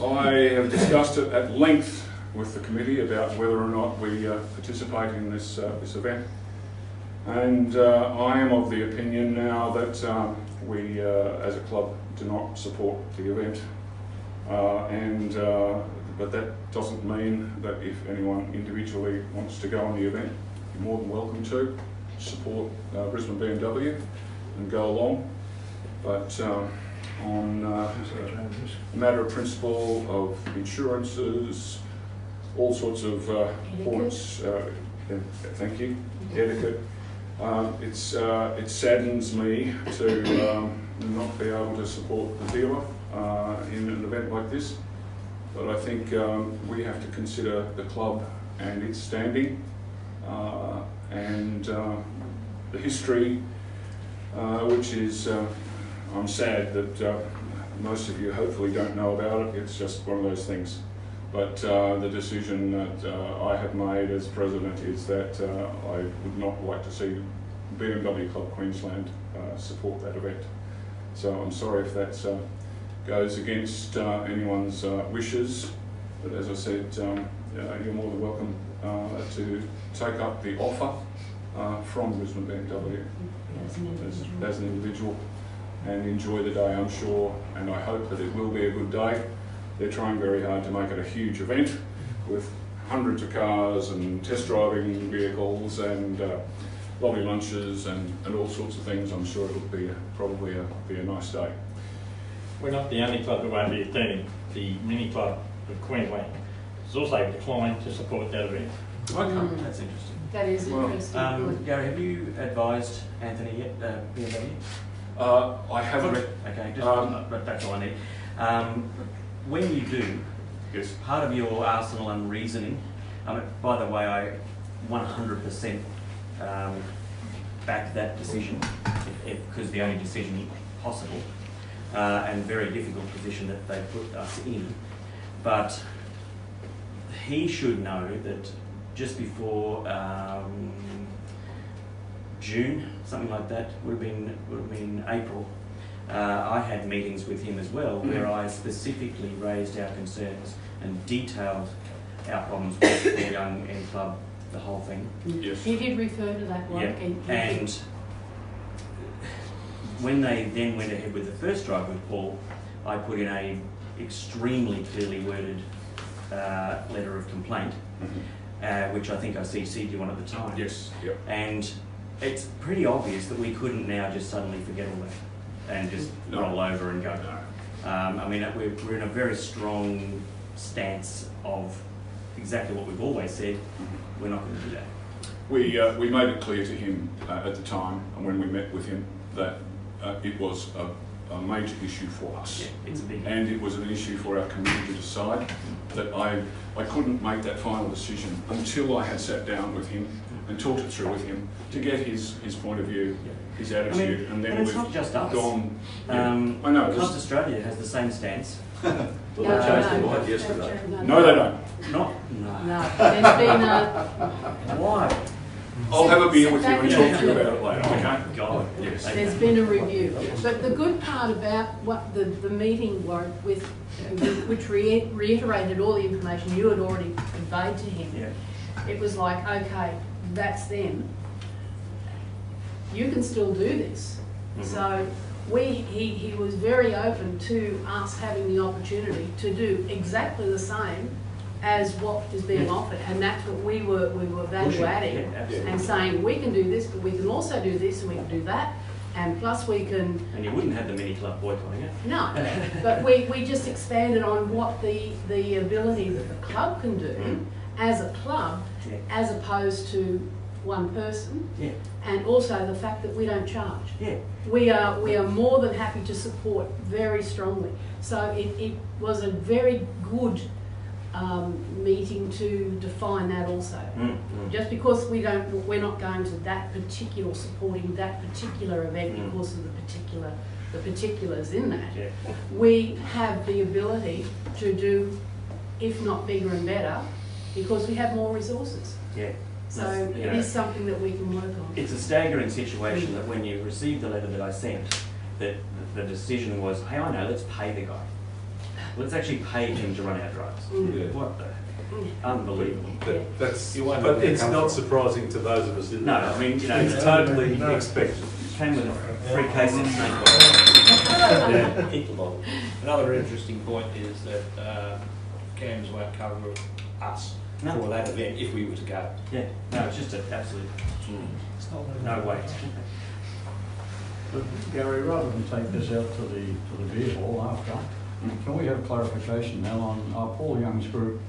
I have discussed it at length with the committee about whether or not we participate in this event. And I am of the opinion now that we, as a club, do not support the event. But that doesn't mean that if anyone individually wants to go on the event, you're more than welcome to support Brisbane BMW and go along. But on a matter of principle of insurances, all sorts of points, thank you, etiquette, it saddens me to not be able to support the dealer in an event like this. But I think we have to consider the club and its standing and the history, which is, I'm sad that most of you hopefully don't know about it. It's just one of those things. But the decision that I have made as president is that I would not like to see BMW Club Queensland support that event. So I'm sorry if that goes against anyone's wishes, but as I said, you're more than welcome to take up the offer from Brisbane BMW as an individual and enjoy the day, I'm sure, and I hope that it will be a good day. They're trying very hard to make it a huge event with hundreds of cars and test driving vehicles and lobby lunches and all sorts of things. I'm sure it'll be probably be a nice day. We're not the only club that won't be attending. The Mini Club of Queensland has also declined to support that event. Okay, that's interesting. That is interesting. Gary, have you advised Anthony yet, BMW? I haven't. Okay, but that's all I need. When you do, yes, part of your arsenal and reasoning, by the way, I 100% back that decision, because the only decision possible, and very difficult position that they put us in. But he should know that just before June, something like that, would have been April. I had meetings with him as well, where I specifically raised our concerns and detailed our problems with the Young End Club, the whole thing. Yes. He did refer to that one. Yeah. And when they then went ahead with the first drive with Paul, I put in a extremely clearly worded letter of complaint, which I think I CC'd you on at the time. Yes. Yep. And it's pretty obvious that we couldn't now just suddenly forget all that and just roll over and go. I mean, we're in a very strong stance of exactly what we've always said. We're not going to do that. We made it clear to him at the time, and when we met with him, that it was a major issue for us. Yeah, it's a big and it was an issue for our community to decide. That I couldn't make that final decision until I had sat down with him and talked it through with him to get his point of view, his attitude, and then and it's not just us. Gone. I know. Clubs Australia has the same stance. Well, they changed their mind yesterday. No, they don't. No. There's been Why? I'll have a beer with you and talk to you about it later, okay? God, yes. There's been a review. But the good part about what the meeting was with, which reiterated all the information you had already conveyed to him, it was like, okay, that's them. You can still do this. So he was very open to us having the opportunity to do exactly the same as what is being offered, and that's what we were value adding and saying we can do this, but we can also do this and we can do that, and plus we can. And you wouldn't have the Mini Club boycotting it. No, but we just expanded on what the ability that the club can do as a club, as opposed to one person, and also the fact that we don't charge. We are more than happy to support very strongly. So it was a very good meeting to define that also. Just because we're not going to that particular, supporting that particular event because of the particulars in that. We have the ability to do, if not bigger and better, because we have more resources. So it is something that we can work on. It's a staggering situation that when you received the letter that I sent, that the decision was, hey, I know, let's pay the guy. Let's actually pay him to run our drives. What the heck? Unbelievable. But it's not surprising to those of us that I mean, you know, it's totally expected. Came with a free case of snake. Another interesting point is that CAMS won't cover us for that event if we were to go. No, it's just an absolute no way. But Gary, rather than take this out to the beer hall after, can we have clarification now on Paul Young's group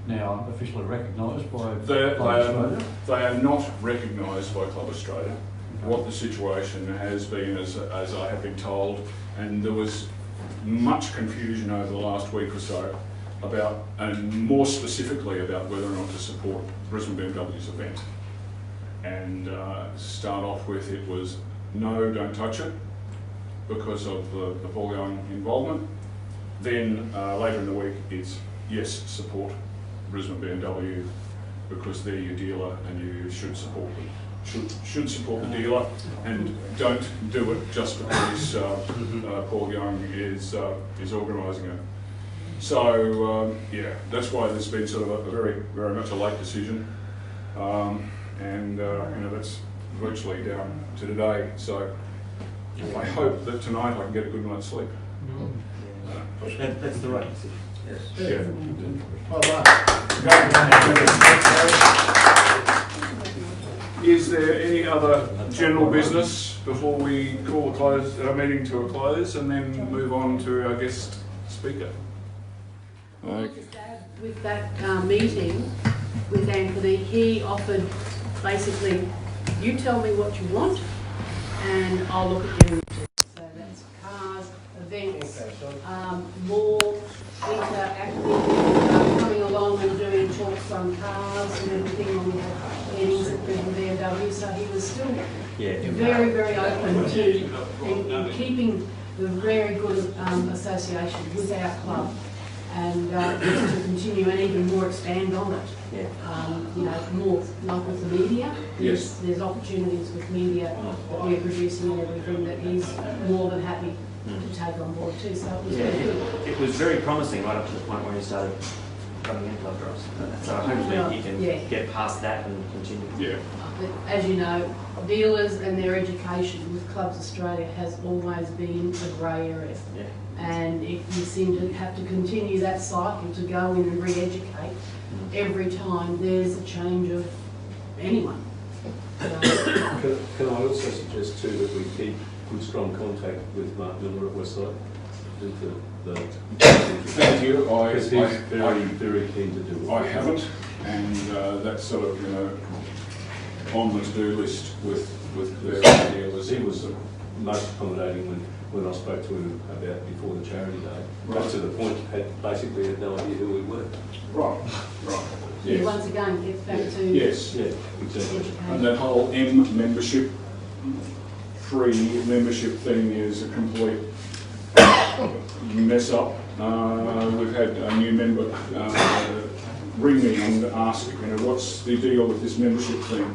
now officially recognised by Club Australia? They are not recognised by Club Australia. What the situation has been, as I have been told, and there was much confusion over the last week or so about, and more specifically about whether or not to support Brisbane BMW's event. And to start off with, it was no, don't touch it, because of the Paul Young involvement. Then later in the week, it's yes, support Brisbane BMW because they're your dealer and you should support them. Should support the dealer, and don't do it just because Paul Young is organising it. So yeah, that's why there's been sort of a very much a late decision, and you know, that's virtually down to today. So I hope that tonight I can get a good night's sleep. That's the right decision. Yes. Yeah. Well done. Is there any other general business before we call our meeting to a close and then move on to our guest speaker? With that meeting with Anthony, he offered basically, you tell me what you want and I'll look at your images. So that's cars, events, more interactive, coming along and doing talks on cars and everything when we had meetings at BMW. So he was still very, very open to keeping the very good association with our club. And just to continue and even more expand on it. You know, more like with the media. There's opportunities with media that we're producing and everything that he's more than happy to take on board too. So it was very good. It was very promising right up to the point where he started running in club drives. So hopefully he can get past that and continue. Yeah. But as you know, dealers and their education with Clubs Australia has always been a grey area. Yeah. And you seem to have to continue that cycle to go in and re-educate every time there's a change of anyone. Can I also suggest too that we keep good strong contact with Mark Miller at Westside? Thank you. Because he's very keen to do it. I haven't, and that's sort of, you know, on the to-do list with their dealers. He was most accommodating when I spoke to him about before the charity day. Right. To the point, basically had no idea who we were. Right. Yes. Once again, gets back to exactly. And that whole membership, free membership thing is a complete mess up. We've had a new member ring me and ask, you know, what's the deal with this membership thing?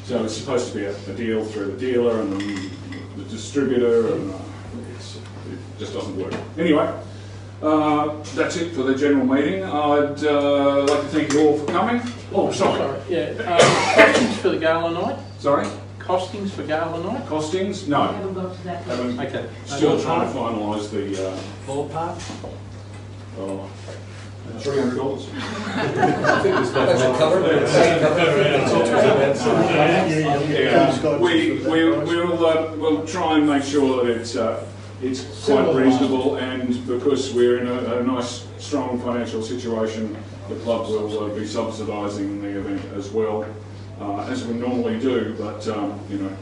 So it's supposed to be a deal through the dealer and the distributor, and it just doesn't work. Anyway, that's it for the general meeting. I'd like to thank you all for coming. Oh, sorry. Yeah. Costings for the gala night? Sorry? Costings for gala night? Costings? No. I haven't got to that. Okay. Still trying to finalise the... ballpark? $300. I think it's we'll try and make sure that it's quite reasonable, and because we're in a nice, strong financial situation, the club will be subsidising the event as well, as we normally do. But you know,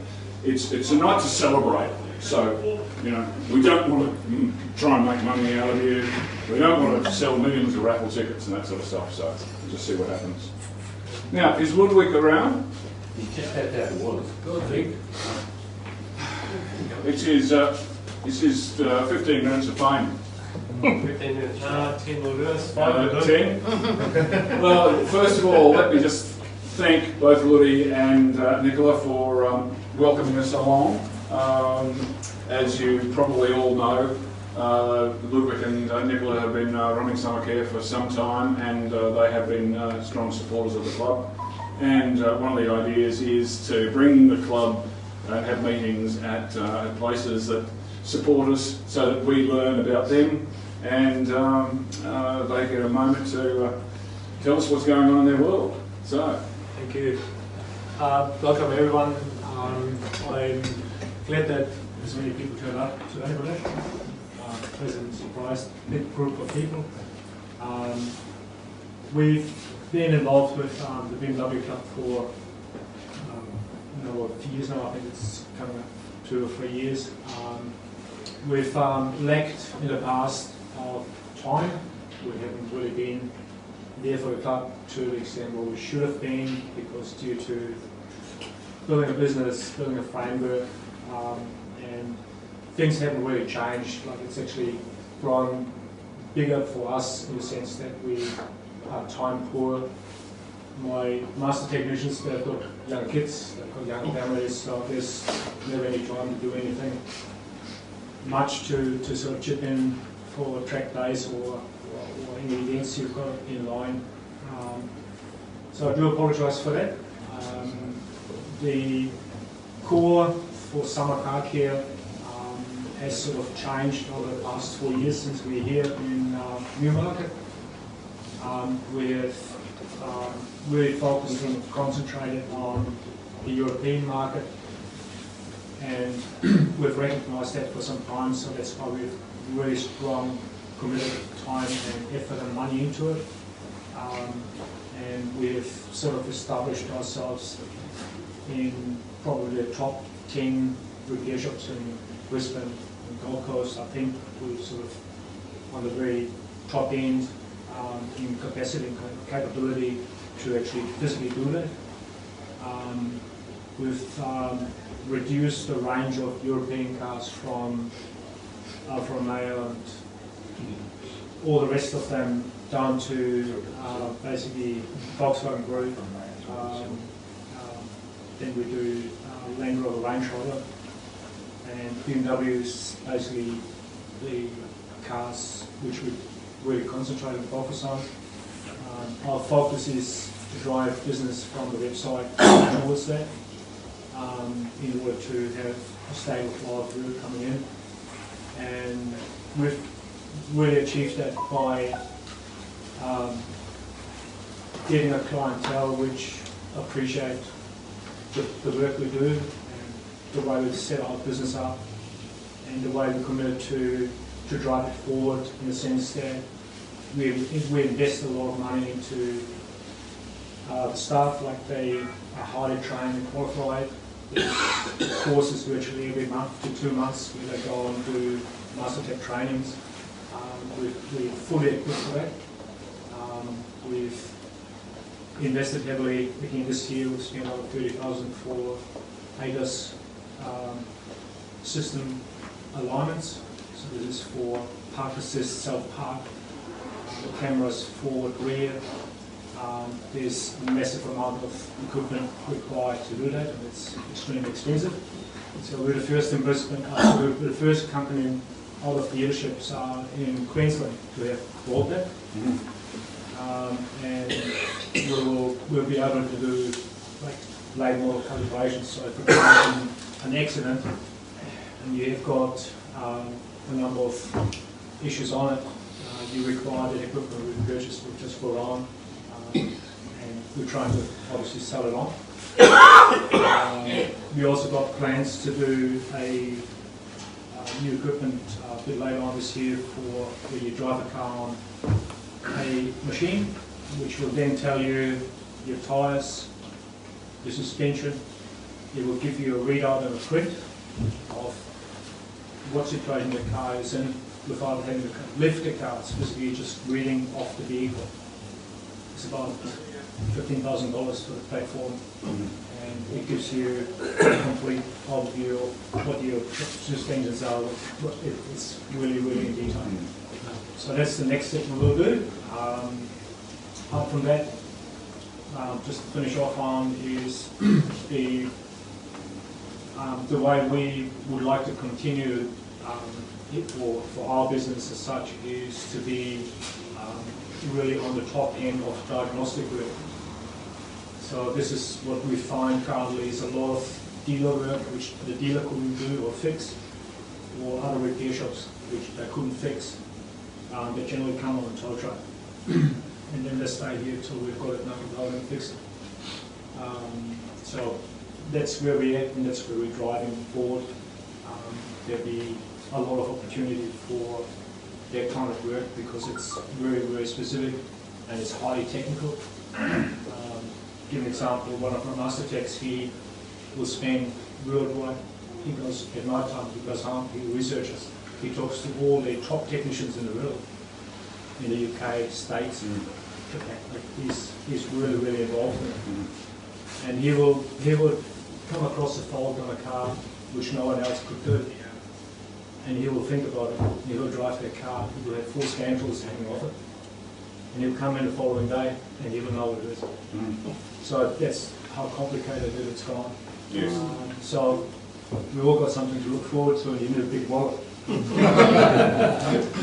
it's a night to celebrate. So, you know, we don't want to try and make money out of you. We don't want to sell millions of raffle tickets and that sort of stuff. So, we'll just see what happens. Now, is Ludwig around? He just had that was. I think. It's his 15 minutes of fame. 15 minutes. 10 will do us. 10? Well, first of all, let me just thank both Ludi and Nicola for welcoming us along. As you probably all know, Ludwig and Nicola have been running summer care for some time, and they have been strong supporters of the club. And one of the ideas is to bring the club and have meetings at places that support us, so that we learn about them, and they get a moment to tell us what's going on in their world. So, thank you. Welcome everyone. I'm glad that as many people turn up today. Pleasant surprise, big group of people. We've been involved with the BMW Club for a few years now. I think it's coming up 2 or 3 years. We've lacked in the past of time. We haven't really been there for the club to the extent where we should have been, because due to building a business, building a framework, and things haven't really changed. Like, it's actually grown bigger for us in the sense that we are time poor. My master technicians, they've got young kids, they've got young families, so there's never any time to do anything much to sort of chip in for track days or any events you've got in line. So I do apologise for that. The core for Sommer Car Care has sort of changed over the past 4 years since we're here in Newmarket. We've really focused and concentrated on the European market, and we've recognised that for some time, so that's why we've really strong committed time and effort and money into it. And we've sort of established ourselves in probably the top 10 repair shops in Brisbane and Gold Coast. I think we're sort of on the very top end in capacity and capability to actually physically do that. We've reduced the range of European cars from Alfa Romeo and all the rest of them down to basically Volkswagen Group. Then we do Land Rover, Range Rover, and BMW is basically the cars which we really concentrate and focus on. Our focus is to drive business from the website towards that in order to have a stable flow of work coming in. And we've really achieved that by getting a clientele which appreciate the work we do and the way we've set our business up and the way we're committed to drive it forward, in the sense that we invest a lot of money into the staff, like they are highly trained and qualified. Courses virtually every month to 2 months where they go and do Master Tech trainings. We're fully equipped for that. We've invested heavily again this year. We've spent over 30,000 for ADAS system alignments. So this is for park assist, self-park, the cameras forward, rear. There's a massive amount of equipment required to do that, and it's extremely expensive. So we're the first in Brisbane, we're the first company out of dealerships in Queensland to have bought that. And we'll be able to do like late model calibrations. So if you've got an accident and you've got a number of issues on it, you require the equipment we purchased, which is for on, and we're trying to obviously sell it on. We also got plans to do a new equipment a bit later on this year for where you drive a car on a machine, which will then tell you your tyres, your suspension. It will give you a readout and a print of what situation the car is in without having to lift the car. It's basically just reading off the vehicle. It's about $15,000 for the platform, and it gives you a complete overview of what your suspensions are. It's really, really in detail. So that's the next step we will do. Apart from that, just to finish off on is the way we would like to continue for our business as such is to be really on the top end of diagnostic work. So this is what we find currently is a lot of dealer work which the dealer couldn't do or fix, or other repair shops which they couldn't fix. They generally come on a tow truck and then they stay here till we've got it knocked out and fixed it. So that's where we're at and that's where we're driving forward. There'll be a lot of opportunity for that kind of work because it's very, very specific and it's highly technical. Give an example, one of my master techs, he will spend worldwide, he goes at night time, he goes home, he researches, he talks to all the top technicians in the world, in the UK, States, Japan. Like he's really, really involved in it. And he will come across a fault on a car which no one else could do. and he will think about it. He will drive that car. He will have full scan tools hanging off it, and he'll come in the following day, and he will know what it is. So that's how complicated it's gone. Yes. So we've all got something to look forward to, and you need a big wallet.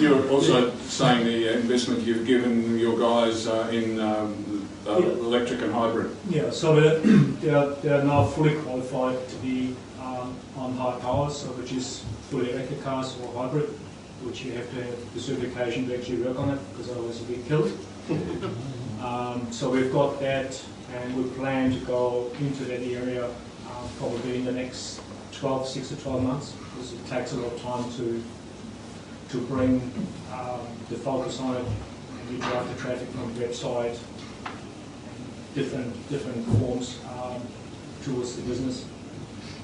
You're also saying the investment you've given your guys in electric and hybrid. Yeah, so they're now fully qualified to be on high power, so which is fully electric cars or hybrid, which you have to have the certification to actually work on it, because otherwise you get killed. So we've got that, and we plan to go into that area probably in the next 6 to 12 months, because it takes a lot of time to bring the focus on it, and you drive the traffic from the website, different forms towards the business.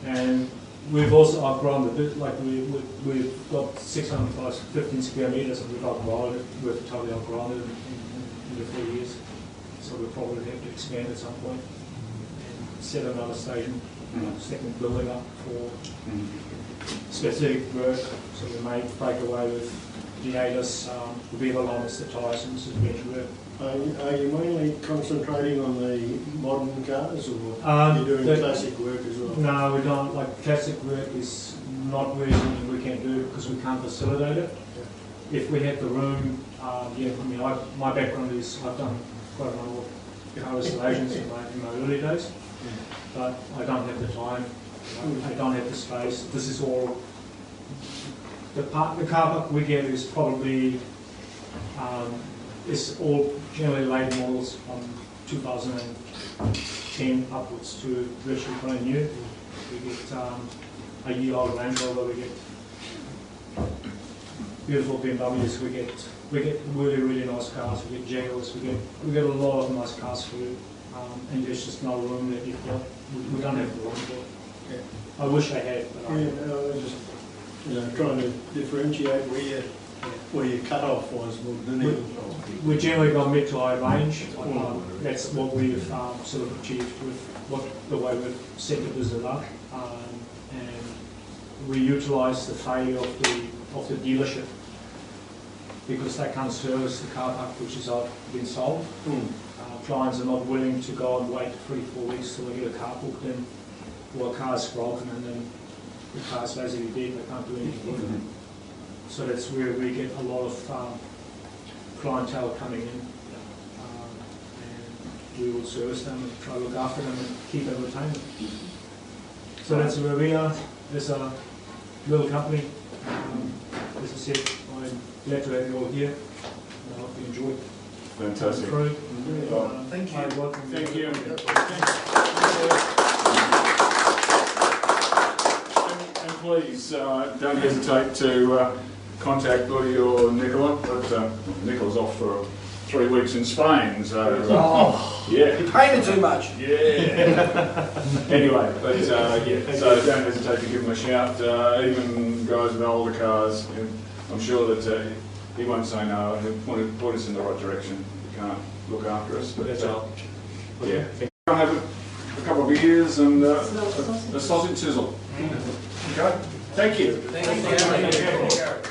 And we've also outgrown the bit, like we've got 615 square meters, and we've outgrown it. We've totally outgrown it in the 4 years. So we'll probably have to expand at some point and set another station, second building up for specific work. So we may break away with the ADAS, the vehicle alarms, the tyres, and suspension work. Are you mainly concentrating on the modern cars, or are you doing classic work as well? No, we don't. Like, classic work is not really something we can do because we can't facilitate it. If we had the room, yeah, I mean, my background is I've done quite a number of car installations in my early days, but I don't have the time, I don't have the space. This is all, the car park we get is probably, it's all generally late models from 2010 upwards to virtually brand new. We get a year-old Range Rover, we get beautiful BMWs, we get really nice cars, we get Jaguars, we get a lot of nice cars for you, and there's just no room that you've got. We don't have the room for it. Yeah. I wish I had, but I was just trying to differentiate where your cut-off was. We generally go mid to high range. That's what we've sort of achieved with the way we've set the business up, and we utilise the failure of the dealership, because they can't service the car park which has been sold. Clients are not willing to go and wait 3-4 weeks till they get a car booked in, or a car is broken and then the car's basically dead, they can't do anything with it. So that's where we get a lot of clientele coming in, and we will service them and try to look after them and keep them retained. So that's where we are. There's a little company. As I said, I'm glad to have you all here, and I hope you enjoy it. Fantastic. Thank you. Thank you. And please don't hesitate to contact Buddy or Nicola. But Nicola's off for 3 weeks in Spain, so yeah. You're paying too much. Yeah. Anyway, but yeah, so don't hesitate to give him a shout. Even guys with older cars, I'm sure that he won't say no. He'll point us in the right direction. He can't look after us, but yeah. I'll have a couple of beers and a sausage sizzle. Okay. Thank you. Thank you.